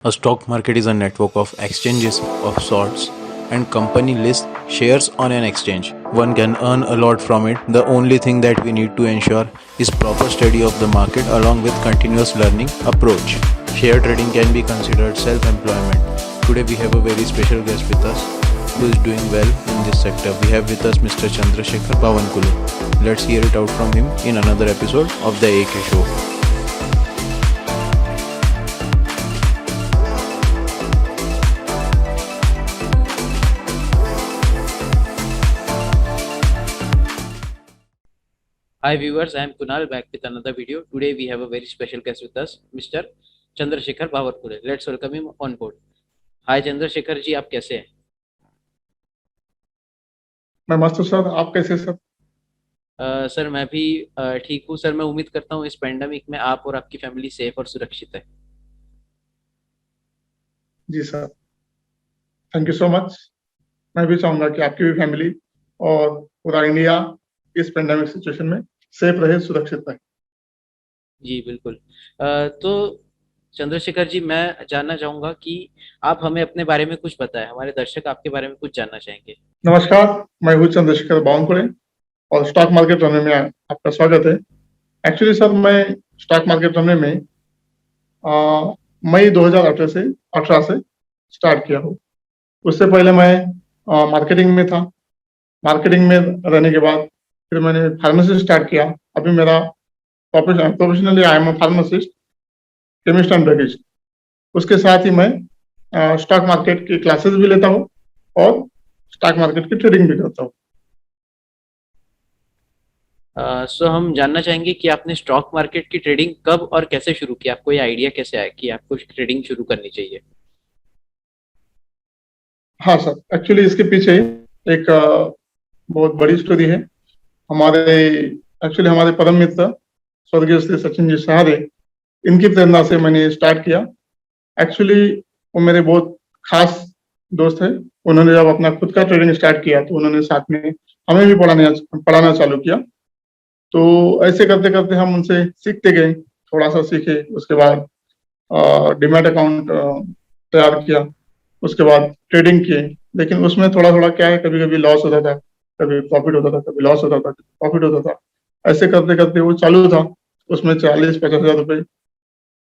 A stock market is a network of exchanges of sorts, and company list shares on an exchange. One can earn a lot from it. The only thing that we need to ensure is proper study of the market along with continuous learning approach. Share trading can be considered self-employment. Today we have a very special guest with us who is doing well in this sector. We have with us Mr. Chandrasekhar Bavankule. Let's hear it out from him in another episode of the AK Show. Hi viewers, I am Kunal back with another video. Today we have a very special guest with us, Mr. Chandrasekhar Bavankule. Let's welcome him on board. Hi Chandrasekhar जी, आप कैसे हैं? मैं मस्त हूँ sir. आप कैसे sir? Sir मैं भी ठीक हूँ सर। मैं उम्मीद करता हूँ इस पेंडेमिक में आप और आपकी फैमिली सेफ और सुरक्षित है। जी sir, thank you so much. मैं भी चाहूंगा कि आपकी भी फैमिली और पूरा इंडिया इस पेंडेमिक सिचुएशन में सेफ रहे, सुरक्षित रहे। जी बिल्कुल। तो चंद्रशेखर जी, मैं जानना चाहूँगा कि आप हमें अपने बारे में कुछ बताएं। हमारे दर्शक आपके बारे में कुछ जानना चाहेंगे। नमस्कार, मैं हूँ चंद्रशेखर बावनकुले और स्टॉक मार्केट जानने में आपका स्वागत है। एक्चुअली सर, मैं स्टॉक मार्केट जानने में मई 2018 से स्टार्ट किया हूँ। उससे पहले मैं मार्केटिंग में था। मार्केटिंग में रहने के बाद फिर मैंने फार्मेसी स्टार्ट किया। अभी मेरा professionally I am a pharmacist, chemist and druggist. उसके साथ ही मैं स्टॉक मार्केट की क्लासेस भी लेता हूँ और स्टॉक मार्केट की ट्रेडिंग भी करता हूँ। सो हम जानना चाहेंगे कि आपने स्टॉक मार्केट की ट्रेडिंग कब और कैसे शुरू की। आपको ये आइडिया कैसे आया कि आपको ट्रेडिंग शुरू करनी चाहिए? हाँ सर, एक्चुअली इसके पीछे एक बहुत बड़ी स्टोरी है। हमारे परम मित्र स्वर्गीय श्री सचिन जी सहारे, इनकी प्रेरणा से मैंने स्टार्ट किया। एक्चुअली वो मेरे बहुत खास दोस्त है। उन्होंने जब अपना खुद का ट्रेडिंग स्टार्ट किया तो उन्होंने साथ में हमें भी पढ़ाना चालू किया। तो ऐसे करते करते हम उनसे सीखते गए, थोड़ा सा सीखे। उसके बाद डिमैट अकाउंट तैयार किया, उसके बाद ट्रेडिंग किए। लेकिन उसमें थोड़ा थोड़ा क्या है, कभी कभी लॉस होता था, कभी प्रॉफिट होता था, कभी लॉस होता था, प्रॉफिट होता था। ऐसे करते करते वो चालू था। उसमें 40-50 हजार रुपए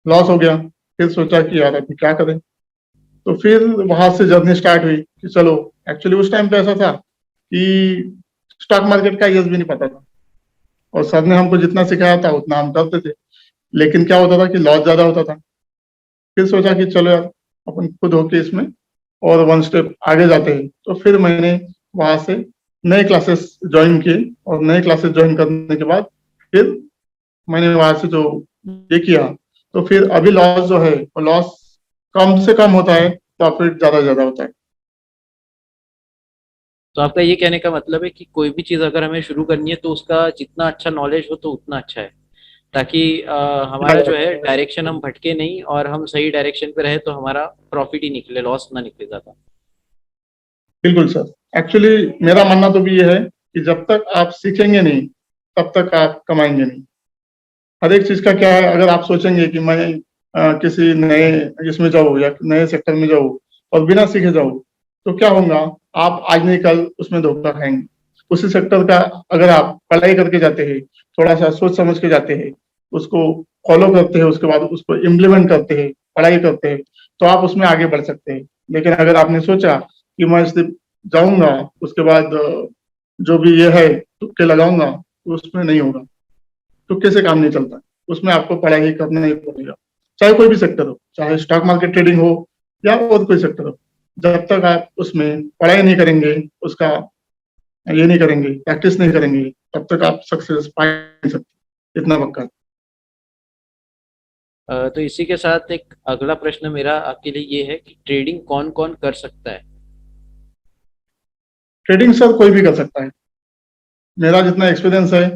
लॉस हो गया। फिर सोचा कि यार अभी क्या करें। तो फिर वहां से जर्नी स्टार्ट हुई कि चलो, एक्चुअली उस टाइम पे ऐसा था कि स्टॉक मार्केट का यूज भी नहीं पता था और सर ने हमको जितना सिखाया था उतना हम करते थे। लेकिन क्या होता था कि लॉस ज्यादा होता था। फिर सोचा कि चलो यार, अपन खुद होके इसमें और वन स्टेप आगे जाते हैं। तो फिर मैंने वहां से नए क्लासेस ज्वाइन किए और नए क्लासेस ज्वाइन करने के बाद फिर मैंने वहां से जो ये किया, तो फिर अभी लॉस जो है वो लॉस कम से कम होता है, प्रॉफिट ज्यादा होता है। तो आपका ये कहने का मतलब है कि कोई भी चीज़ अगर हमें शुरू करनी है तो उसका जितना अच्छा नॉलेज हो तो उतना अच्छा है, ताकि हमारा जो है डायरेक्शन हम भटके नहीं और हम सही डायरेक्शन पे रहे तो हमारा प्रॉफिट ही निकले, लॉस ना निकले ज़्यादा। बिल्कुल सर, एक्चुअली मेरा मानना तो भी ये है कि जब तक आप सीखेंगे नहीं तब तक आप कमाएंगे नहीं। हर एक चीज का क्या है, अगर आप सोचेंगे कि मैं किसी नए इसमें जाऊँ या नए सेक्टर में जाऊँ और बिना सीखे जाऊँ, तो क्या होगा, आप आज नहीं कल उसमें धोखा खाएंगे। उसी सेक्टर का अगर आप पढ़ाई करके जाते हैं, थोड़ा सा सोच समझ के जाते हैं, उसको फॉलो करते हैं, उसके बाद उसको इम्प्लीमेंट करते हैं, पढ़ाई करते हैं, तो आप उसमें आगे बढ़ सकते हैं। लेकिन अगर आपने सोचा कि मैं सिर्फ जाऊंगा, उसके बाद जो भी ये है तुक्के लगाऊंगा, तो उसमें नहीं होगा। तुक्के से काम नहीं चलता। उसमें आपको पढ़ाई करना ही पड़ेगा, चाहे कोई भी सेक्टर हो, चाहे स्टॉक मार्केट ट्रेडिंग हो या और कोई सेक्टर हो। जब तक आप उसमें पढ़ाई नहीं करेंगे, उसका ये नहीं करेंगे, प्रैक्टिस नहीं करेंगे, तब तक आप सक्सेस पा नहीं सकते। इतना पक्का। तो इसी के साथ एक अगला प्रश्न मेरा आपके लिए ये है कि ट्रेडिंग कौन कौन कर सकता है? ट्रेडिंग सर कोई भी कर सकता है। मेरा जितना एक्सपीरियंस है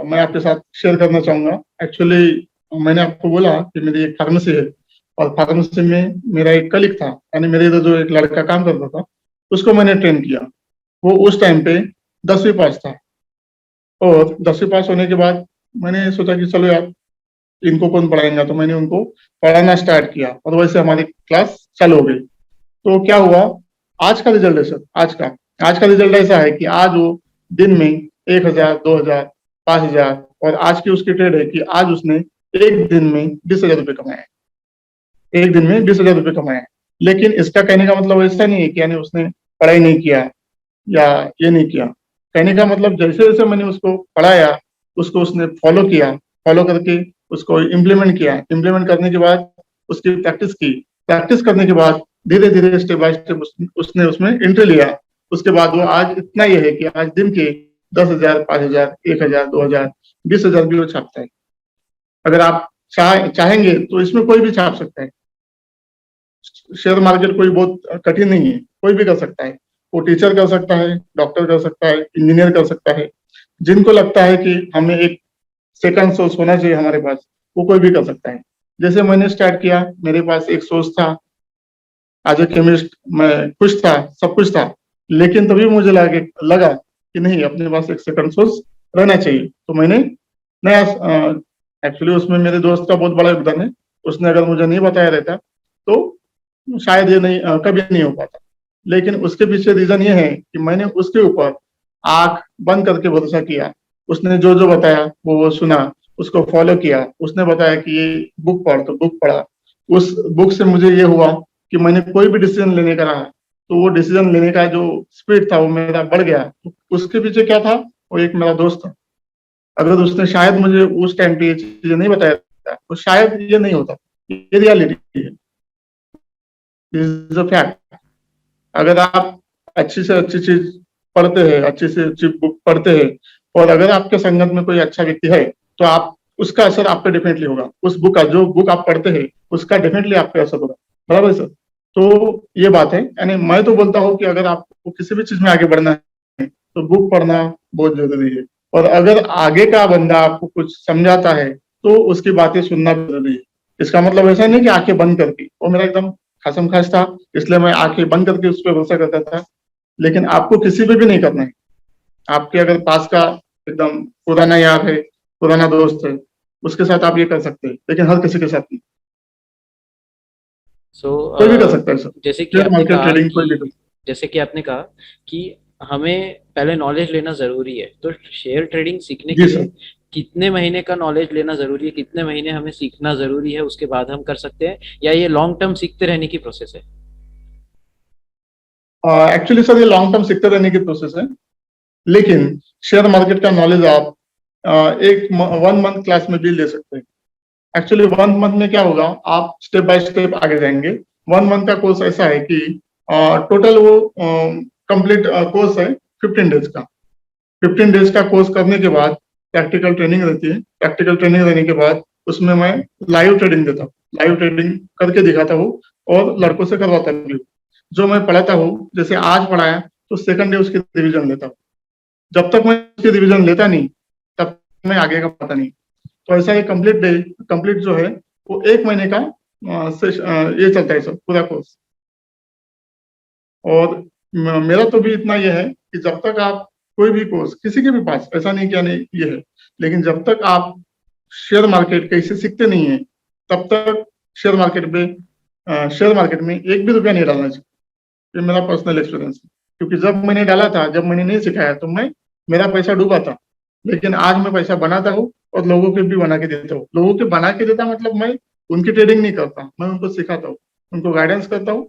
मैं आपके साथ शेयर करना चाहूंगा। एक्चुअली मैंने आपको बोला कि मेरी एक फार्मेसी है और फार्मेसी में मेरा एक कलीग था, यानी मेरे इधर जो एक लड़का काम करता था, उसको मैंने ट्रेन किया। वो उस टाइम पे 10वीं पास था और 10वीं पास होने के बाद मैंने सोचा कि चलो यार, इनको कौन पढ़ाएगा, तो मैंने उनको पढ़ाना स्टार्ट किया और वैसे हमारी क्लास चालू हो गई। तो क्या हुआ, आज का रिजल्ट है सर, आज का रिजल्ट ऐसा है कि आज वो दिन में 1,000, 2,000, 5,000, और आज की उसकी ट्रेड है कि आज उसने एक दिन में 20,000 रुपये कमाए, एक दिन में 20,000 रुपये कमाए। लेकिन इसका कहने का मतलब ऐसा नहीं है कि यानी उसने पढ़ाई नहीं किया या ये नहीं किया। कहने का मतलब जैसे जैसे मैंने उसको पढ़ाया, उसको उसने फॉलो किया, फॉलो करके उसको इम्प्लीमेंट किया, इम्प्लीमेंट करने के बाद उसकी प्रैक्टिस की, प्रैक्टिस करने के बाद धीरे धीरे स्टेप बाय स्टेप उसने उसमें एंट्री लिया। उसके बाद वो आज इतना ये है कि आज दिन के 10,000, 5,000, 1,000, 2,000, 20,000 भी वो छापता है। अगर आप चाहेंगे तो इसमें कोई भी छाप सकता है। शेयर मार्केट कोई बहुत कठिन नहीं है, कोई भी कर सकता है। वो टीचर कर सकता है, डॉक्टर कर सकता है, इंजीनियर कर सकता है। जिनको लगता है कि हमें एक सेकंड सोर्स होना चाहिए हमारे पास, वो कोई भी कर सकता है। जैसे मैंने स्टार्ट किया, मेरे पास एक सोर्स था, एज ए केमिस्ट मैं खुश था, सब कुछ था। लेकिन तभी मुझे लगा कि नहीं, अपने पास एक सेकंड सोर्स रहना चाहिए। तो मैंने नया, एक्चुअली उसमें मेरे दोस्त का बहुत बड़ा योगदान है। उसने अगर मुझे नहीं बताया रहता तो शायद ये नहीं, कभी नहीं हो पाता। लेकिन उसके पीछे रीजन ये है कि मैंने उसके ऊपर आंख बंद करके भरोसा किया। उसने जो जो बताया वो सुना, उसको फॉलो किया। उसने बताया कि ये बुक पढ़, तो बुक पढ़ा। उस बुक से मुझे ये हुआ कि मैंने कोई भी डिसीजन लेने का रहा तो वो डिसीजन लेने का जो स्पीड था वो मेरा बढ़ गया। तो उसके पीछे क्या था, वो एक मेरा दोस्त था। अगर उसने शायद मुझे उस टाइम पे ये चीजें नहीं बताया था तो शायद ये नहीं होता। ये रियलिटी है, इज अ फैक्ट। अगर आप अच्छी से अच्छी चीज पढ़ते हैं, अच्छी से अच्छी बुक पढ़ते हैं, और अगर आपके संगत में कोई अच्छा व्यक्ति है तो आप, उसका असर आप पे डेफिनेटली होगा। उस बुक का, जो बुक आप पढ़ते हैं उसका डेफिनेटली आप पे असर होगा। बराबर है सर? तो ये बात है। यानी मैं तो बोलता हूँ कि अगर आपको किसी भी चीज में आगे बढ़ना है तो बुक पढ़ना बहुत जरूरी है। और अगर आगे का बंदा आपको कुछ समझाता है तो उसकी बातें सुनना भी जरूरी है। इसका मतलब ऐसा नहीं कि आंखें बंद करके, वो मेरा एकदम खासम खास था, इसलिए मैं आंखें बंद करके उस पर भरोसा करता था। लेकिन आपको किसी पे भी नहीं करना है। आपके अगर पास का एकदम पुराना यार है, पुराना दोस्त है, उसके साथ आप ये कर सकते हैं, लेकिन हर किसी के साथ नहीं। सो कोई भी कर सकता है सर, जैसे कि शेयर आपने मार्केट कहा ट्रेडिंग कोई भी कर कि जैसे कि आपने कहा कि हमें पहले नॉलेज लेना जरूरी है, तो शेयर ट्रेडिंग सीखने सकता के है। जी लिए सर। कितने महीने का नॉलेज लेना जरूरी है, कितने महीने हमें सीखना जरूरी है, उसके बाद हम कर सकते हैं, या ये लॉन्ग टर्म सीखते रहने की प्रोसेस है? एक्चुअली सर ये लॉन्ग टर्म सीखते रहने की प्रोसेस है। लेकिन शेयर मार्केट का नॉलेज आप एक 1 मंथ क्लास में भी ले सकते हैं। एक्चुअली 1 मंथ में क्या होगा, आप स्टेप बाय स्टेप आगे जाएंगे। 1 मंथ का कोर्स ऐसा है कि टोटल वो कंप्लीट कोर्स है 15 डेज का। 15 डेज का कोर्स करने के बाद प्रैक्टिकल ट्रेनिंग रहती है। प्रैक्टिकल ट्रेनिंग रहने के बाद उसमें मैं लाइव ट्रेडिंग देता हूँ, लाइव ट्रेडिंग करके दिखाता हूँ और लड़कों से करवाता भी हूँ। जो मैं पढ़ाता हूँ, जैसे आज पढ़ाया तो सेकंड डे उसकी रिवीजन लेता हूँ। जब तक मैं उसकी रिवीजन लेता नहीं तब तक मैं आगे का पता नहीं। तो ऐसा ये कंप्लीट जो है वो 1 महीने का ये चलता है सर, पूरा कोर्स। और मेरा तो भी इतना ये है कि जब तक आप कोई भी कोर्स किसी के भी पास, ऐसा नहीं क्या नहीं ये है, लेकिन जब तक आप शेयर मार्केट कैसे सीखते नहीं है तब तक शेयर मार्केट में एक भी रुपया नहीं डालना चाहिए। ये मेरा पर्सनल एक्सपीरियंस है। क्योंकि जब मैंने डाला था, जब मैंने नहीं सिखाया तो मेरा पैसा डूबा था। लेकिन आज मैं पैसा बनाता हूँ और लोगों के भी बना के देता हूँ। लोगों के बना के देता मतलब मैं उनकी ट्रेडिंग नहीं करता, मैं उनको सिखाता हूँ, उनको गाइडेंस करता हूँ,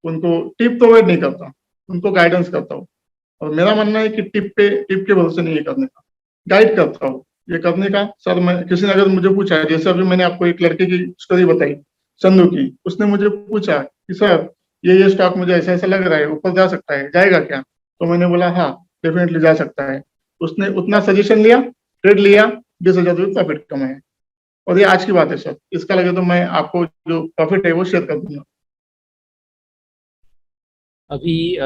उनको टिप प्रोवाइड नहीं करता, उनको गाइडेंस करता हूँ। और मेरा मानना है कि टिप के भरोसे नहीं ये करने का, गाइड करता हूँ ये करने का। सर मैं, किसी ने अगर मुझे पूछा है, जैसे अभी मैंने आपको एक लड़के की स्टोरी बताई चंदू की, उसने मुझे पूछा कि सर ये स्टॉक मुझे ऐसा ऐसा लग रहा है, ऊपर जा सकता है, जाएगा क्या? तो मैंने बोला हाँ डेफिनेटली जा सकता है। उसने उतना सजेशन लिया, ट्रेड लिया, 20,000 रुपये प्रॉफिट कमाया। और ये आज की बात है सर, इसका लगे तो मैं आपको जो प्रॉफिट है वो शेयर कर दूंगा। अभी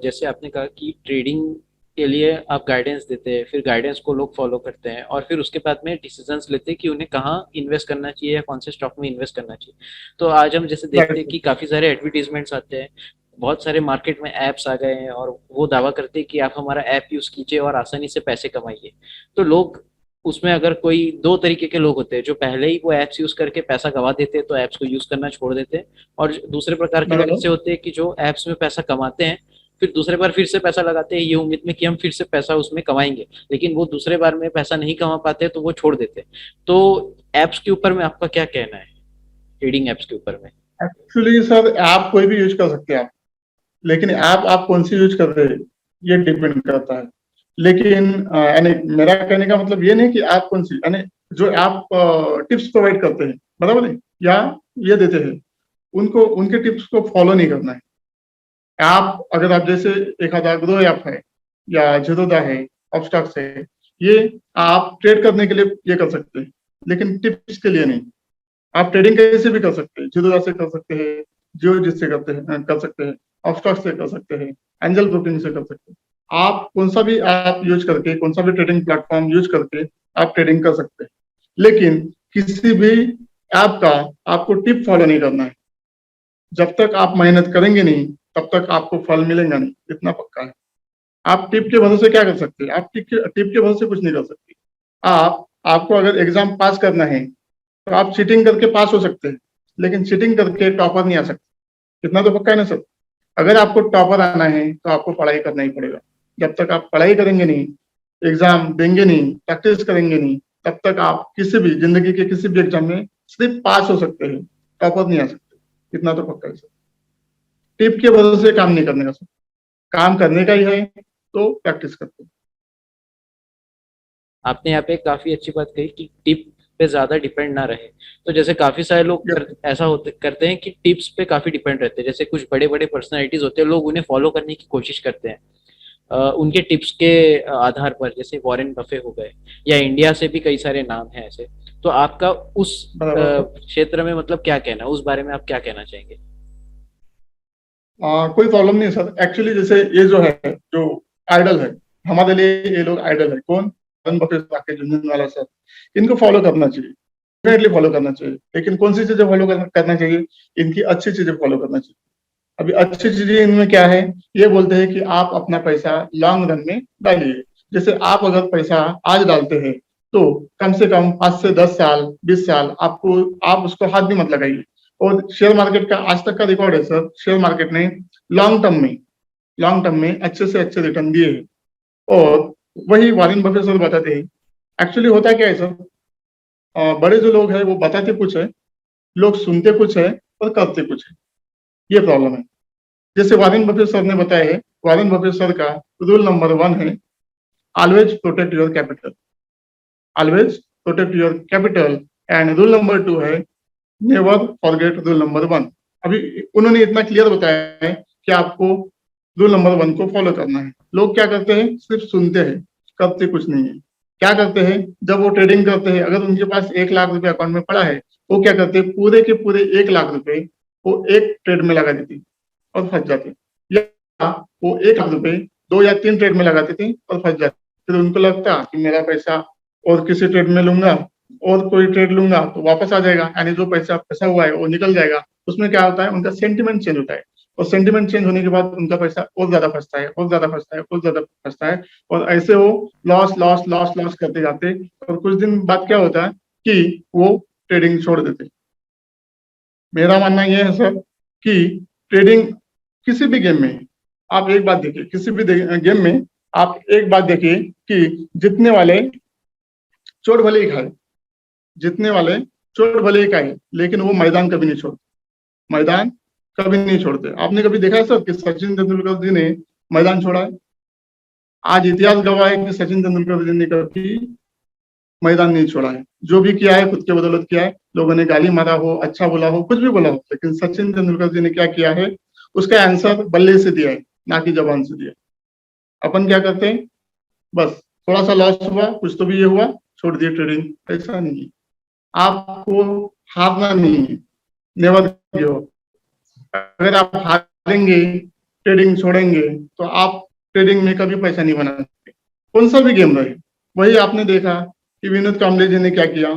जैसे आपने कहा कि ट्रेडिंग के लिए आप गाइडेंस देते हैं, फिर गाइडेंस को लोग फॉलो करते हैं, और फिर उसके बाद में डिसीजंस लेते हैं कि उन्हें कहाँ इन्वेस्ट करना चाहिए या कौन से स्टॉक में इन्वेस्ट करना चाहिए। तो आज हम जैसे देखते राइट हैं सर। कि काफ़ी सारे एडवर्टीजमेंट्स आते हैं, बहुत सारे मार्केट में ऐप्स आ गए हैं, और वो दावा करते हैं कि आप हमारा ऐप यूज़ कीजिए और आसानी से पैसे कमाइए। तो लोग उसमें अगर कोई दो तरीके के लोग होते हैं, जो पहले ही वो ऐप्स यूज करके पैसा गवा देते हैं तो ऐप्स को यूज करना छोड़ देते हैं, और दूसरे प्रकार के लोग बराबर। ऐसे होते हैं कि जो ऐप्स में पैसा कमाते हैं, फिर दूसरे बार फिर से पैसा लगाते हैं ये उम्मीद में कि हम फिर से पैसा उसमें कमाएंगे, लेकिन वो दूसरे बार में पैसा नहीं कमा पाते तो वो छोड़ देते हैं। तो ऐप्स के ऊपर में आपका क्या कहना है, ट्रेडिंग ऐप्स के ऊपर में? एक्चुअली सर ऐप कोई भी यूज कर सकते हैं आप, लेकिन ऐप आप कौन सी यूज कर रहे हैं ये डिपेंड करता है। लेकिन यानी मेरा कहने का मतलब ये नहीं कि आप कौन सी, यानी जो आप टिप्स प्रोवाइड करते हैं, बराबर है, या ये देते हैं, उनको उनके टिप्स को फॉलो नहीं करना है। आप अगर आप जैसे एक आधा ग्रो ऐप है या जीरोधा है, अपस्टॉक्स है, ये आप ट्रेड करने के लिए ये कर सकते हैं, लेकिन टिप्स के लिए नहीं। आप ट्रेडिंग कैसे भी कर सकते हैं, जीरोधा से कर सकते हैं, जियो जिससे करते हैं कर सकते हैं, अपस्टॉक्स से कर सकते हैं, एंजल ब्रोकिंग से कर सकते हैं। आप कौन सा भी ऐप यूज करके, कौन सा भी ट्रेडिंग प्लेटफॉर्म यूज करके आप ट्रेडिंग कर सकते हैं, लेकिन किसी भी ऐप का आपको टिप फॉलो नहीं करना है। जब तक आप मेहनत करेंगे नहीं तब तक आपको फल मिलेगा नहीं, इतना पक्का है। आप टिप के भरोसे क्या कर सकते हैं, आप टिप के भरोसे कुछ नहीं कर सकते। आपको अगर एग्जाम पास करना है तो आप चीटिंग करके पास हो सकते हैं, लेकिन चीटिंग करके टॉपर नहीं आ सकते, इतना तो पक्का है ना सर। अगर आपको टॉपर आना है तो आपको पढ़ाई करना ही पड़ेगा। जब तक आप पढ़ाई करेंगे नहीं, एग्जाम देंगे नहीं, प्रैक्टिस करेंगे नहीं, तब तक आप किसी भी जिंदगी के किसी भी एग्जाम में सिर्फ पास हो सकते हैं, टॉपर नहीं आ सकते, इतना तो पक्का है सर। टिप के भरोसे काम नहीं करने का सर, काम करने का ही है तो प्रैक्टिस करते हैं। आपने यहाँ पे काफी अच्छी बात कही कि टिप पे ज्यादा डिपेंड ना रहे। तो जैसे काफी सारे लोग ऐसा होते करते हैं कि टिप्स पे काफी डिपेंड रहते हैं, जैसे कुछ बड़े बड़े पर्सनालिटीज होते हैं, लोग उन्हें फॉलो करने की कोशिश करते हैं उनके टिप्स के आधार पर, जैसे वॉरेन बफे हो गए, या इंडिया से भी कई सारे नाम हैं ऐसे। तो आपका उस क्षेत्र में मतलब क्या कहना, उस बारे में आप क्या कहना चाहेंगे? कोई प्रॉब्लम नहीं सर। एक्चुअली जैसे ये जो है, जो आइडल है हमारे लिए, ये लोग आइडल है। कौन? Warren Buffett, Rakesh Jhunjhunwala sir, इनको फॉलो करना चाहिए, डेफिनेटली फॉलो करना चाहिए। लेकिन कौन सी चीजें फॉलो करना चाहिए? इनकी अच्छी चीजें फॉलो करना चाहिए। अभी अच्छी चीजें इनमें क्या है, ये बोलते हैं कि आप अपना पैसा लॉन्ग रन में डालिए। जैसे आप अगर पैसा आज डालते हैं तो कम से कम 5 से 10 साल, 20 साल आप उसको हाथ भी मत लगाइए। और शेयर मार्केट का आज तक का रिकॉर्ड है सर, शेयर मार्केट ने लॉन्ग टर्म में अच्छे से अच्छे रिटर्न दिए हैं। और वही वॉरेन बफेट सर बताते हैं। एक्चुअली होता क्या है सर, बड़े जो लोग हैं वो बताते कुछ है, लोग सुनते कुछ है और करते कुछ है, ये प्रॉब्लम है। जैसे वॉरेन बफेट सर ने बताया है, वॉरेन बफेट सर का रूल नंबर 1 है always protect your capital, always protect your capital. And rule number 2 है नेवर फॉरगेट रूल नंबर 1। अभी उन्होंने इतना क्लियर बताया है कि आपको रूल नंबर 1 को फॉलो करना है। लोग क्या करते हैं, सिर्फ सुनते हैं, करते कुछ नहीं है। क्या करते हैं, जब वो ट्रेडिंग करते हैं, अगर उनके पास 1 लाख रुपए अकाउंट में पड़ा है, वो क्या करते हैं, पूरे के पूरे 1 लाख रुपए वो एक ट्रेड में लगा देती और फंस जाते, या वो 1 लाख रुपए 2 या 3 ट्रेड में लगाते थे और फंस जाते। फिर उनको लगता कि मेरा पैसा और किसी ट्रेड में लूंगा और कोई ट्रेड लूंगा तो वापस आ जाएगा, यानी जो पैसा फंसा हुआ है वो निकल जाएगा। उसमें क्या होता है, उनका सेंटिमेंट चेंज होता है, और सेंटिमेंट चेंज होने के बाद उनका पैसा और ज्यादा फंसता है, और ज्यादा फंसता है, और ज्यादा फंसता है, और ऐसे वो लॉस लॉस लॉस लॉस करते जाते। और कुछ दिन बाद क्या होता है कि वो ट्रेडिंग छोड़ देते। मेरा मानना यह है सर कि ट्रेडिंग किसी भी गेम में आप एक बात देखिए, किसी भी गेम में आप एक बात देखिए कि जीतने वाले चोट भले ही खाए, जीतने वाले चोट भले ही खाए, लेकिन वो मैदान कभी नहीं छोड़ते, मैदान कभी नहीं छोड़ते। आपने कभी देखा है सर कि सचिन तेंदुलकर जी ने मैदान छोड़ा है? आज इतिहास गवाह है कि सचिन तेंदुलकर जी ने कभी मैदान नहीं छोड़ा है। जो भी किया है खुद के बदौलत किया है। लोगों ने गाली मारा हो, अच्छा बोला हो, कुछ भी बोला हो, लेकिन सचिन तेंदुलकर जी ने क्या किया है, उसका आंसर बल्ले से दिया है, ना कि जबान से दिया है। अपन क्या करते हैं, बस थोड़ा सा लॉस हुआ, कुछ तो भी ये हुआ, छोड़ दिए ट्रेडिंग। ऐसा नहीं है, आपको हारना नहीं है, नेवर गिव अप। अगर आप हारेंगे, ट्रेडिंग छोड़ेंगे, तो आप ट्रेडिंग में कभी पैसा नहीं बना सकते, कौन सा भी गेम रहे। वही आपने देखा कि विनोद कांबले जी ने क्या किया,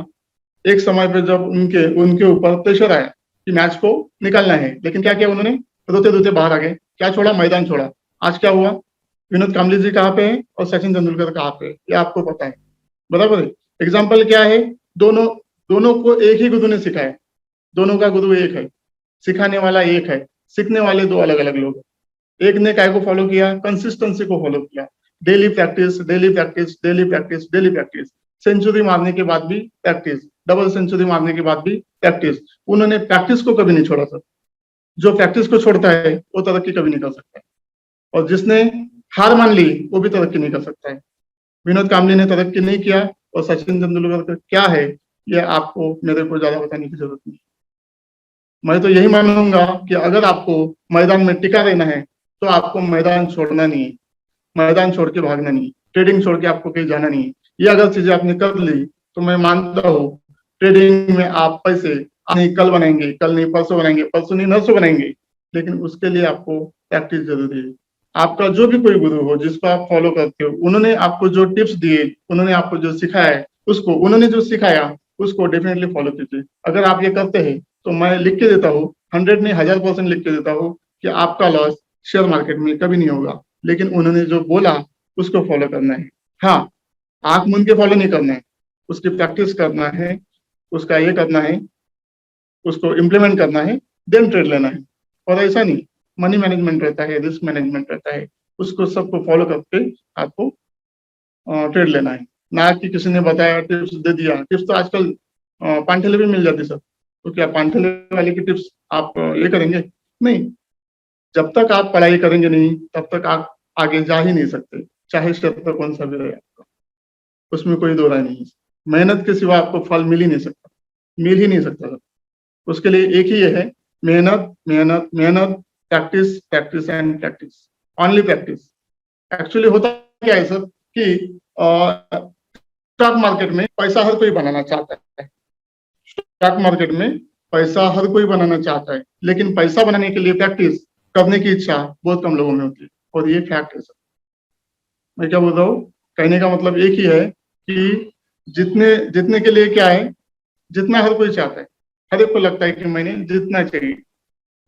एक समय पे जब उनके ऊपर प्रेशर आया कि मैच को निकालना है, लेकिन क्या किया उन्होंने, रोते रोते बाहर आ गए। क्या छोड़ा, मैदान छोड़ा। आज क्या हुआ, विनोद कांबले जी कहाँ पे है और सचिन तेंदुलकर कहाँ पे है, ये आपको पता है, बराबर है। एग्जाम्पल क्या है, दोनों दोनों को एक ही गुरु ने सिखाया, दोनों का गुरु एक है, सिखाने वाला एक है, सीखने वाले दो अलग अलग लोग हैं। एक ने काय को फॉलो किया, कंसिस्टेंसी को फॉलो किया, daily practice daily practice daily practice daily practice, century मारने के बाद भी प्रैक्टिस, डबल सेंचुरी मारने के बाद भी प्रैक्टिस। उन्होंने प्रैक्टिस को कभी नहीं छोड़ा सर। जो प्रैक्टिस को छोड़ता है वो तरक्की कभी नहीं कर सकता है, और जिसने हार मान ली वो भी तरक्की नहीं कर सकता है। विनोद कांबली ने तरक्की नहीं किया, और सचिन तेंदुलकर क्या है ये आपको मेरे को ज्यादा बताने की जरूरत नहीं। मैं तो यही मानूंगा कि अगर आपको मैदान में टिका रहना है तो आपको मैदान छोड़ना नहीं है, मैदान छोड़ के भागना नहीं, ट्रेडिंग छोड़ के आपको कहीं जाना नहीं है। ये अगर चीजें आपने कर ली तो मैं मानता हूँ ट्रेडिंग में आप पैसे आज नहीं कल बनाएंगे, कल नहीं परसों बनाएंगे, परसों नहीं नरसों बनाएंगे, लेकिन उसके लिए आपको प्रैक्टिस जरूरी है। आपका जो भी कोई गुरु हो जिसको आप फॉलो करते हो, उन्होंने आपको जो टिप्स दिए, उन्होंने आपको जो सिखाया है, उसको उन्होंने जो सिखाया उसको डेफिनेटली फॉलो कीजिए। अगर आप ये करते हैं तो मैं लिख के देता हूँ, 100 नहीं 1000% लिख के देता हूँ कि आपका लॉस शेयर मार्केट में कभी नहीं होगा। लेकिन उन्होंने जो बोला उसको फॉलो करना है। हाँ, आंख मूंद के फॉलो नहीं करना है, उसकी प्रैक्टिस करना है, उसका ये करना है, उसको इम्प्लीमेंट करना है, देन ट्रेड लेना है। और ऐसा नहीं, मनी मैनेजमेंट रहता है, रिस्क मैनेजमेंट रहता है, उसको सबको फॉलो करके आपको ट्रेड लेना है। ना कि किसी ने बताया टिप्स दे दिया। टिप्स तो आजकल पांठेले भी मिल जाती सर, तो क्या पांठेले वाले की टिप्स आप ये करेंगे? नहीं। जब तक आप पढ़ाई करेंगे नहीं तब तक आप आगे जा ही नहीं सकते, चाहे क्षेत्र कौन सा भी रहे आपका, उसमें कोई दो राय नहीं है। मेहनत के सिवा आपको फल मिल ही नहीं सकता, मिल ही नहीं सकता सर। उसके लिए एक ही ये है, मेहनत मेहनत मेहनत, practice practice and practice, only practice. Actually होता क्या है सर कि स्टॉक मार्केट में पैसा हर कोई बनाना चाहता है, स्टॉक मार्केट में पैसा हर कोई बनाना चाहता है, लेकिन पैसा बनाने के लिए प्रैक्टिस करने की इच्छा बहुत कम लोगों में होती है, और ये फैक्ट है सर। मैं क्या बोल रहा हूँ, कहने का मतलब एक ही है कि जितने जितने के लिए क्या है, जितना हर कोई चाहता है, हर एक को लगता है कि मैंने जीतना चाहिए,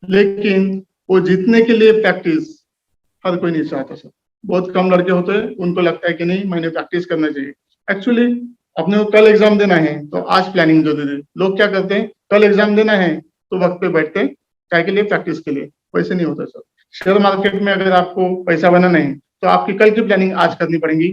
लेकिन वो जीतने के लिए प्रैक्टिस हर कोई नहीं चाहता सर। बहुत कम लड़के होते हैं, उनको लगता है कि नहीं मैंने प्रैक्टिस करना चाहिए। एक्चुअली अपने को कल एग्जाम देना है तो आज प्लानिंग जरूरी है। लोग क्या करते हैं, कल एग्जाम देना है तो वक्त पे बैठते हैं, क्या के लिए? प्रैक्टिस के लिए। वैसे नहीं होता सर। शेयर मार्केट में अगर आपको पैसा बनाना है तो आपकी कल की प्लानिंग आज करनी पड़ेगी,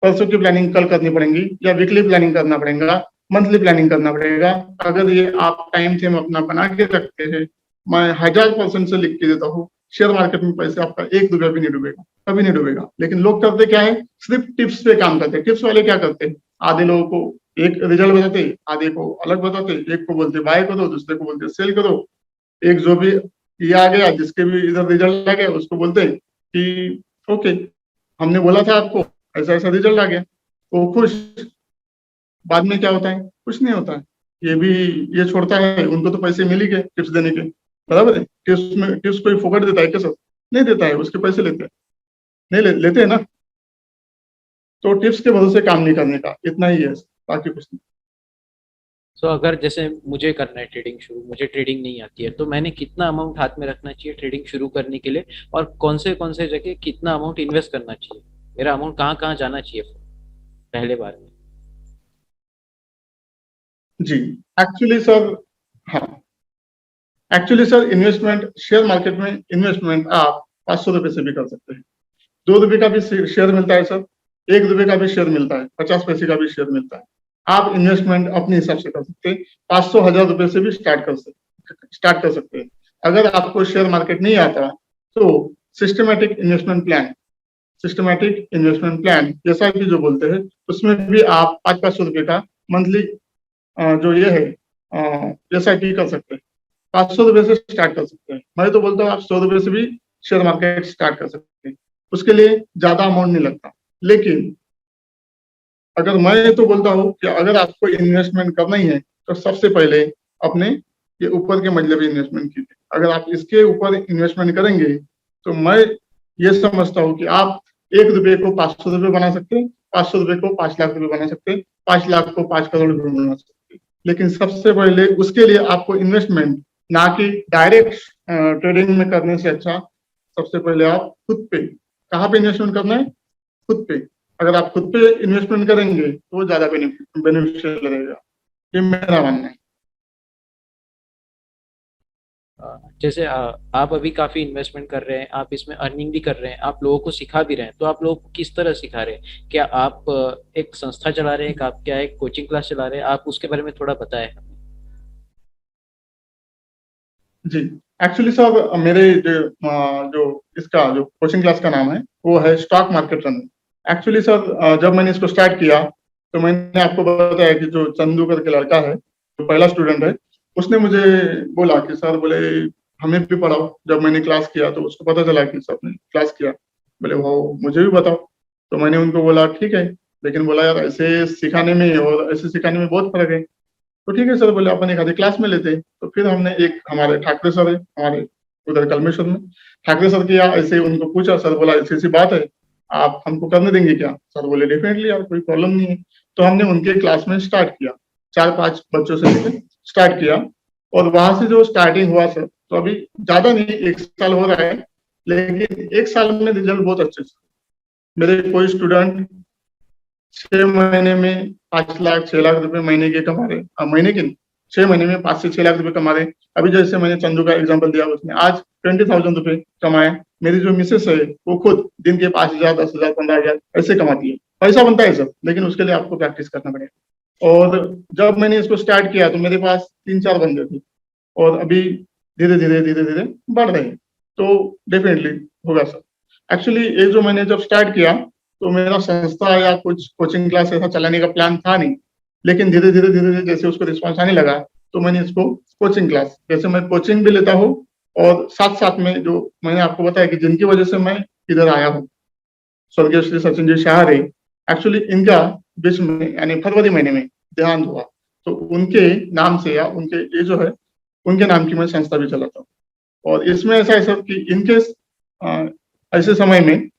परसों की प्लानिंग कल करनी पड़ेगी, या वीकली प्लानिंग करना पड़ेगा, मंथली प्लानिंग करना पड़ेगा। अगर ये आप टाइम फ्रेम अपना बना के रखते हैं, मैं 1000% से लिख के देता हूँ, शेयर मार्केट में पैसे आपका एक रुपया भी नहीं डूबेगा, कभी नहीं डूबेगा। लेकिन लोग करते क्या है, सिर्फ टिप्स पे काम करते हैं। टिप्स वाले क्या करते हैं, आधे लोगों को एक रिजल्ट बताते, आधे को अलग बताते, एक को बोलते बाय करो, दूसरे को बोलते सेल करो, एक जो भी ये आ गया जिसके भी इधर रिजल्ट आ गया उसको बोलते कि ओके हमने बोला था आपको, ऐसा ऐसा रिजल्ट आ गया, वो खुश। बाद में क्या होता है, कुछ नहीं होता है। ये भी ये छोड़ता है, उनको तो पैसे मिल ही गए टिप्स देने के, बराबर है। टिप्स कोई फोकट देता है क्या सर? नहीं देता है, उसके पैसे लेते हैं, नहीं लेते हैं ना। तो टिप्स के भरोसे काम नहीं करने का, इतना ही है, बाकी कुछ नहीं। सो अगर जैसे मुझे करना है ट्रेडिंग शुरू, मुझे ट्रेडिंग नहीं आती है, तो मैंने कितना अमाउंट हाथ में रखना चाहिए ट्रेडिंग शुरू करने के लिए, और कौन से जगह कितना अमाउंट इन्वेस्ट करना चाहिए, मेरा अमाउंट कहाँ कहाँ जाना चाहिए पहले बार में? जी एक्चुअली सर, हाँ actually sir investment share market में इन्वेस्टमेंट आप 500 रुपए से भी कर सकते हैं। 2 रुपए का भी शेयर मिलता है सर, 1 रुपए का भी शेयर मिलता है, 50 पैसे का भी शेयर मिलता है। आप इन्वेस्टमेंट अपने हिसाब से कर सकते हैं, 500 1000 रुपए से भी स्टार्ट कर सकते हैं। अगर आपको शेयर मार्केट नहीं आता तो सिस्टमेटिक इन्वेस्टमेंट प्लान जैसा कि जो बोलते हैं, उसमें भी आप 500 रुपए का मंथली जो ये है SIP कर सकते हैं। 500 रुपए से स्टार्ट कर सकते हैं। मैं तो बोलता हूँ आप 100 रुपए से भी शेयर मार्केट स्टार्ट कर सकते हैं, उसके लिए ज्यादा अमाउंट नहीं लगता। लेकिन अगर मैं तो बोलता हूँ कि अगर आपको इन्वेस्टमेंट करना ही है तो सबसे पहले अपने ये ऊपर के मजले पे इन्वेस्टमेंट कीजिए। अगर आप इसके ऊपर इन्वेस्टमेंट करेंगे तो मैं ये समझता हूँ कि आप 1 रुपए को 500 रुपए बना सकते हैं, 500 रुपए को 5 लाख रुपए बना सकते हैं, 5 लाख को 5 करोड़ रुपए बना सकते हैं। लेकिन सबसे पहले उसके लिए आपको इन्वेस्टमेंट ना कि डायरेक्ट ट्रेडिंग में करने से अच्छा सबसे पहले आप खुद पे, कहाँ पे इन्वेस्टमेंट करना है, खुद पे। अगर आप खुद पे इन्वेस्टमेंट करेंगे तो वो ज्यादा बेनिफिशियल रहेगा, ये मेरा मानना है। जैसे आप अभी काफी इन्वेस्टमेंट कर रहे हैं, आप इसमें अर्निंग भी कर रहे हैं, आप लोगों को सिखा भी रहे हैं, तो आप लोगों को किस तरह सिखा रहे हैं? क्या आप एक संस्था चला रहे हैं, आप क्या एक कोचिंग क्लास चला रहे हैं? आप उसके बारे में थोड़ा बताएं। जी, एक्चुअली सर मेरे जो इसका जो कोचिंग क्लास का नाम है वो है stock market running. Actually sir जब मैंने इसको स्टार्ट किया तो मैंने आपको बताया कि जो चंदू करके लड़का है, जो पहला स्टूडेंट है, उसने मुझे बोला कि सर बोले हमें भी पढ़ाओ। जब मैंने क्लास किया तो उसको पता चला कि सर ने क्लास किया, बोले वो मुझे भी बताओ। तो मैंने उनको बोला ठीक है, लेकिन बोला यार ऐसे सिखाने में और ऐसे सिखाने में बहुत फर्क है। तो ठीक है सर बोले अपन एक आधी क्लास में लेते हैं। तो फिर हमने एक हमारे ठाकरे सर है हमारे उधर कलमेश्वर में, ठाकरे सर किया ऐसे उनको पूछा, सर बोला ऐसी ऐसी बात है, आप हमको करने देंगे क्या? सर बोले डेफिनेटली यार, कोई प्रॉब्लम नहीं है। तो हमने उनके क्लास में स्टार्ट किया, 4-5 बच्चों से लेकर स्टार्ट किया। और वहां से जो स्टार्टिंग हुआ सर, तो अभी ज्यादा नहीं, 1 साल हो रहा है, लेकिन 1 साल में रिजल्ट बहुत अच्छे से। मेरे कोई स्टूडेंट 6 महीने में 5 लाख 6 लाख रुपए महीने के कमा रहे, महीने के नहीं, 6 महीने में 5 से 6 लाख रुपए कमा रहे। अभी जैसे मैंने चंदू का एग्जांपल दिया, उसने आज 20,000 रुपए कमाए। मेरी जो मिसेस है वो खुद दिन के 5,000 10,000 15,000 ऐसे कमाती है। पैसा बनता है सब, लेकिन उसके लिए आपको प्रैक्टिस करना पड़ेगा। और जब मैंने इसको स्टार्ट किया तो मेरे पास 3-4 बंदे थे, और अभी धीरे धीरे बढ़ रहे हैं। तो डेफिनेटली होगा सर। एक्चुअली ये जो मैंने जब स्टार्ट किया तो मेरा संस्था या कुछ कोचिंग क्लास ऐसा चलाने का प्लान था नहीं, लेकिन धीरे धीरे जैसे उसको रिस्पॉन्स आने लगा तो मैंने इसको कोचिंग क्लास, जैसे मैं कोचिंग भी लेता हूँ और साथ साथ में जो मैंने आपको बताया कि जिनकी वजह से मैं इधर आया हूँ, स्वर्गीय श्री सचिन जी शाह रे, एक्चुअली इनका बीच में यानी फरवरी महीने में देहांत हुआ। तो उनके नाम से या उनके ये जो है उनके नाम की मैं संस्था भी चलाता हूँ। और इसमें ऐसा है सर कि इनके ऐसे समय में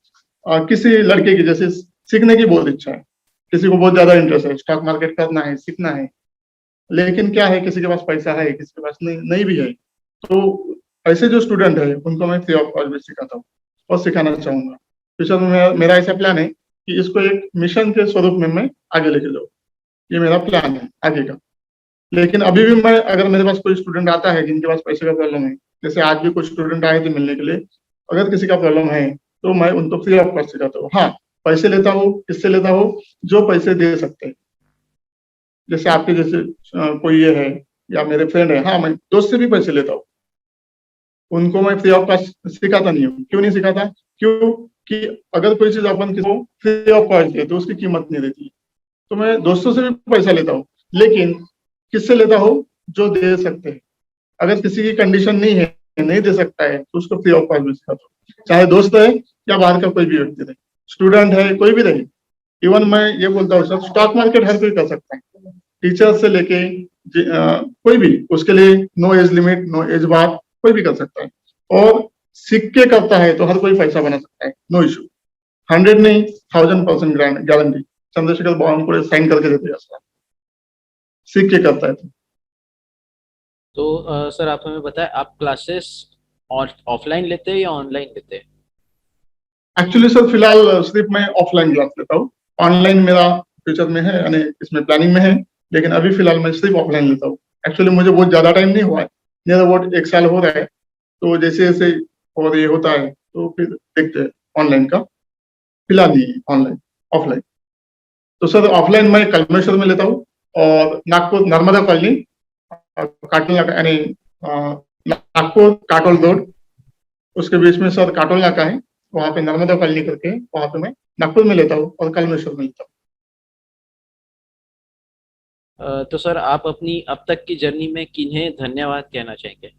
किसी लड़के की जैसे सीखने की बहुत इच्छा है, किसी को बहुत ज्यादा इंटरेस्ट है, स्टॉक मार्केट करना है, सीखना है, लेकिन क्या है किसी के पास पैसा है, किसी के पास नहीं भी है। तो ऐसे जो स्टूडेंट है उनको मैं फ्री ऑफ कॉस्ट भी सिखाता हूँ और सिखाना चाहूंगा। तो सर मेरा ऐसा प्लान है कि इसको एक मिशन के स्वरूप में मैं आगे लेके जाऊँ, ये मेरा प्लान है आगे का। लेकिन अभी भी मैं, अगर मेरे पास कोई स्टूडेंट आता है जिनके पास पैसे का प्रॉब्लम है, जैसे आज भी कुछ स्टूडेंट आए थे मिलने के लिए, अगर किसी का प्रॉब्लम है तो मैं उनको फ्री ऑफ कॉस्ट सिखाता हूँ। हाँ, पैसे लेता हूँ, किससे लेता हूँ? जो पैसे दे सकते हैं। जैसे आपके जैसे कोई ये है या मेरे फ्रेंड है, हाँ मैं दोस्त से भी पैसे लेता हूँ, उनको मैं फ्री ऑफ कॉस्ट सिखाता नहीं हूँ। क्यों नहीं सिखाता? क्यों कि अगर कोई चीज अपन किसी को फ्री ऑफ कॉस्ट दे तो उसकी कीमत नहीं रहती। तो मैं दोस्तों से भी पैसा लेता हूँ, लेकिन किससे लेता हूँ? जो दे सकते हैं। अगर किसी की कंडीशन नहीं है, नहीं दे सकता है, तो उसको फ्री ऑफ कॉस्ट में सिखाता हूँ, चाहे दोस्त है या बाहर का कोई भी व्यक्ति रहे, स्टूडेंट है, कोई भी रहे। इवन मैं ये बोलता हूँ सर, स्टॉक मार्केट हर कोई कर सकता है, टीचर से लेके कोई भी, उसके लिए no age limit, no age bar, कोई भी कर सकता है। और सीख के करता है तो हर कोई पैसा बना सकता है, नो इशू। 100 नहीं, 1000% गारंटी चंद्रशेखर बावनकुळे साइन करके देते हैं, सीख के करता है तो। सर आप हमें बताएं, आप क्लासेस ऑफलाइन लेते हैं या ऑनलाइन लेते हैं? एक्चुअली सर फिलहाल सिर्फ मैं ऑफलाइन क्लास लेता हूँ, ऑनलाइन मेरा फ्यूचर में है, यानी इसमें प्लानिंग में है, लेकिन अभी फिलहाल मैं सिर्फ ऑफलाइन लेता हूँ। एक्चुअली मुझे बहुत ज्यादा टाइम नहीं हुआ है, मेरा वोट 1 साल हो रहा है, तो जैसे जैसे और ये होता है तो फिर देखते हैं ऑनलाइन का। फिलहाल नहीं ऑनलाइन, ऑफलाइन। तो सर ऑफलाइन मैं कलमेश्वर में लेता हूँ, और नागपुर नर्मदा कॉलोनी, काटोल नाका, यानी नागपुर काटोल रोड, उसके बीच में सर काटोल नाका है, वहां पे नर्मदा कॉलोनी करके, वहां पे मैं नागपुर में लेता हूँ और कलमेश्वर में लेता हूँ। तो सर आप अपनी अब तक की जर्नी में किन्हें धन्यवाद कहना चाहेंगे?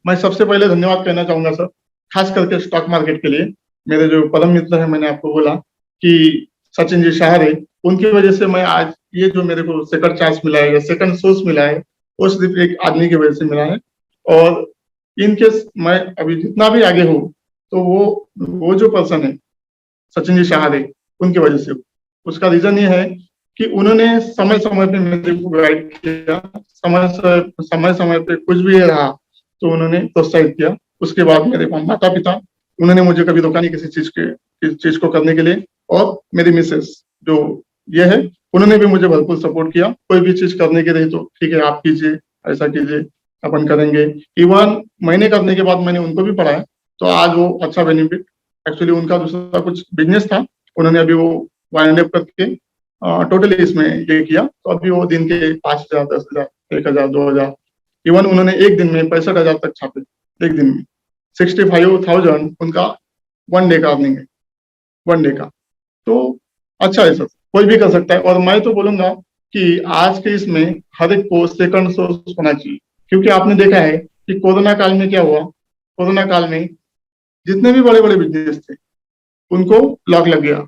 मैं सबसे पहले धन्यवाद कहना चाहूंगा सर, खास करके स्टॉक मार्केट के लिए। मेरे जो परम मित्र है, मैंने आपको बोला कि सचिन जी शाह है, उनकी वजह से मैं आज ये जो मेरे को सेकंड चांस मिला है या सेकंड सोर्स मिला है, वो सिर्फ एक आदमी की वजह से मिला है। और इनकेस मैं अभी जितना भी आगे हूँ, तो वो जो पर्सन है सचिन जी शाह है, उनकी वजह से। उसका रीजन ये है कि उन्होंने समय समय पे मेरे को गाइड किया, समय समय पे कुछ भी रहा तो उन्होंने प्रोत्साहित किया। उसके बाद मेरे माता पिता, उन्होंने मुझे कभी रोका नहीं किसी चीज के इस चीज को करने के लिए। और मेरी मिसेस जो ये है, उन्होंने भी मुझे भरपूर सपोर्ट किया। कोई भी चीज करने की रही तो ठीक है आप कीजिए, ऐसा कीजिए, अपन करेंगे। इवन मैंने करने के बाद मैंने उनको भी पढ़ाया, तो आज वो अच्छा बेनिफिट। एक्चुअली उनका दूसरा कुछ बिजनेस था, उन्होंने अभी वो वाइंड अप करके टोटली इसमें ये किया। तो अभी वो दिन के 5,000, 10,000, 1,000, 2,000, इवन उन्होंने एक दिन में 65,000 तक छापे। एक दिन में 65,000 उनका 1 डे का अर्निंग है, 1 डे का। तो अच्छा है सर, कोई भी कर सकता है। और मैं तो बोलूंगा कि आज के इसमें हर एक को सेकंड सोर्स होना चाहिए, क्योंकि आपने देखा है कि कोरोना काल में क्या हुआ। कोरोना काल में जितने भी बड़े बड़े बिजनेस थे उनको लॉक लग गया,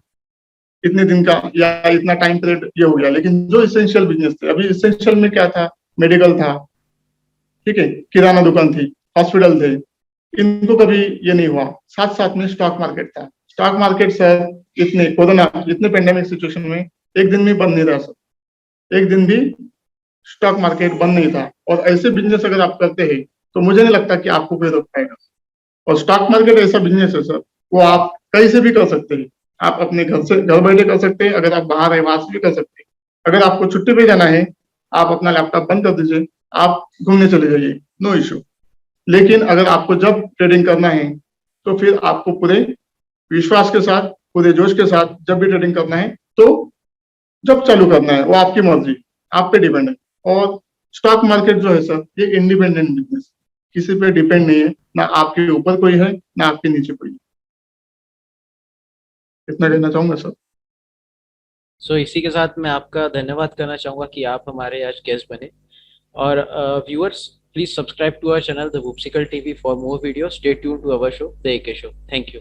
इतने दिन का या इतना टाइम पीरियड ये हो गया। लेकिन जो इसेंशियल बिजनेस थे, अभी इसेंशियल में क्या था, मेडिकल था, ठीक है, किराना दुकान थी, हॉस्पिटल थे, इनको कभी ये नहीं हुआ। साथ साथ में स्टॉक मार्केट था। स्टॉक मार्केट सर इतने कोरोना, इतने पेंडेमिक सिचुएशन में एक दिन भी बंद नहीं रहा सर, एक दिन भी स्टॉक मार्केट बंद नहीं था। और ऐसे बिजनेस अगर आप करते हैं तो मुझे नहीं लगता कि आपको कोई रोक पाएगा। और स्टॉक मार्केट ऐसा बिजनेस है सर, वो आप कहीं से भी कर सकते हैं। आप अपने घर से, घर बैठे कर सकते हैं, अगर आप बाहर है वहां से भी कर सकते हैं। अगर आपको छुट्टी पे जाना है, आप अपना लैपटॉप बंद कर दीजिए, आप घूमने चले जाइए, नो इश्यू। लेकिन अगर आपको जब ट्रेडिंग करना है तो फिर आपको पूरे विश्वास के साथ, पूरे जोश के साथ जब भी ट्रेडिंग करना है, तो जब चालू करना है वो आपकी मर्जी, आप पे डिपेंड है। और स्टॉक मार्केट जो है सर, ये इंडिपेंडेंट बिजनेस, किसी पे डिपेंड नहीं है, ना आपके ऊपर कोई है ना आपके नीचे कोई है। इतना कहना चाहूंगा सर। सो इसी के साथ मैं आपका धन्यवाद करना चाहूंगा कि आप हमारे आज गेस्ट बने। और viewers, please subscribe to our channel the वुप्सिकल TV for more video. Stay tune to our show the AK show. Thank you.